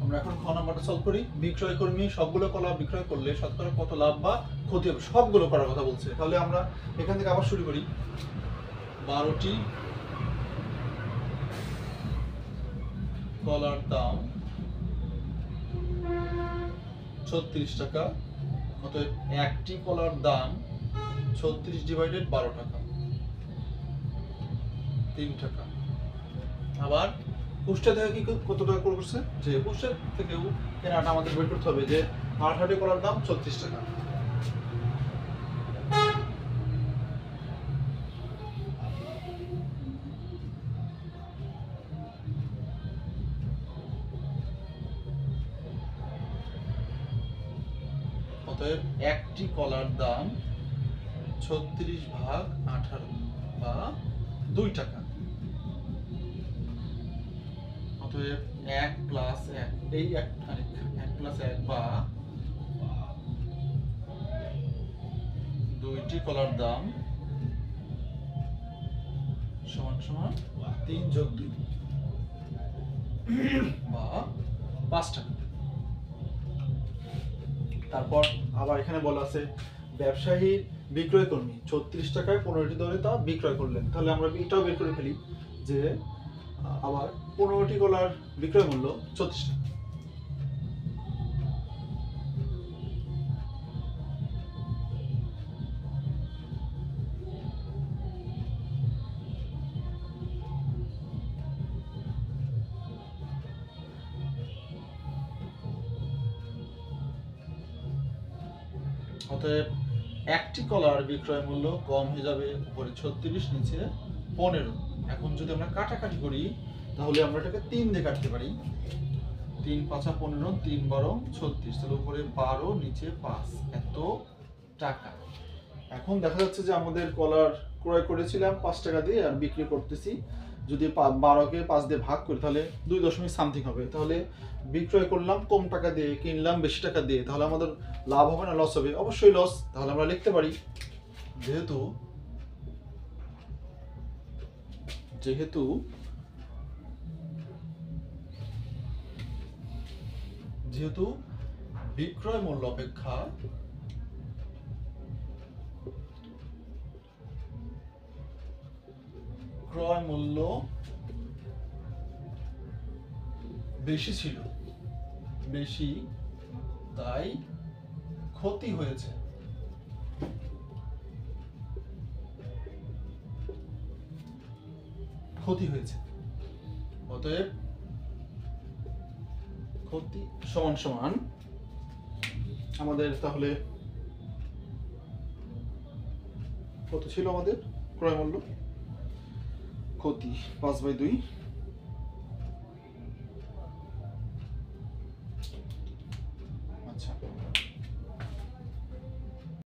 আমরা এখন খ নাম্বারটা সলভ করি। বিক্রয় কর্মী সবগুলো কলা বিক্রয় করলে শতকরা কত লাভ বা ক্ষতি হবে, সবগুলো করার কথা বলছে। তাহলে আমরা এখান থেকে আবার শুরু করি। 12টি কলার দাম 36 টাকা, অতএব একটি কলার দাম 36 ডিভাইডেড 12 টাকা, 3 টাকা। আবার পুষ্টা থেকে কি কত টাকা করছে, যে পুষ্টের থেকেও কেনাটা আমাদের বের করতে হবে যে 8টি কলার দাম 36 টাকা। অতএব একটি কলার দাম 36 ভাগ 18 বা 2 টাকা। অতএব 1 প্লাস 1, এই 1 প্লাস 1 বা 2টি কলার দাম সমান সমান 3 যোগ 2 বা 5 টাকা। তারপর আবার এখানে বলা আছে ব্যবসায়ী বিক্রয় কর্মী 36 টাকায় 15টি দরে তা বিক্রয় করলেন। তাহলে আমরা এটাও বের করে ফেলি যে আবার 15টি কলার বিক্রয় মূল্য 36 টাকা। অতএব একটি কলার বিক্রয় মূল্য কম হয়ে যাবে, উপরে 36 নিচে 15। এখন যদি আমরা কাটাকাটি করি তাহলে আমরা এটাকে 3 দিয়ে কাটতে পারি। 3 5 15, 3 12 36, তাহলে উপরে 12 নিচে 5, এত টাকা। এখন দেখা যাচ্ছে যে আমাদের কলার ক্রয় করেছিলাম 5 টাকা দিয়ে আর বিক্রি করতেছি, যদি 12কে 5 দিয়ে ভাগ করি তাহলে 2.something হবে। তাহলে বিক্রয় করলাম কম টাকা দিয়ে, কিনলাম বেশি টাকা দিয়ে, তাহলে আমাদের লাভ হবে না লস হবে? অবশ্যই লস। তাহলে আমরা লিখতে পারি যেহেতু বিক্রয় মূল্য অপেক্ষা ক্রয় মূল্য বেশি তাই ক্ষতি হয়েছে। অতএব ক্ষতি সমান সমান আমাদের তাহলে কত ছিল আমাদের ক্রয় মূল্য? ক্ষতি 5/2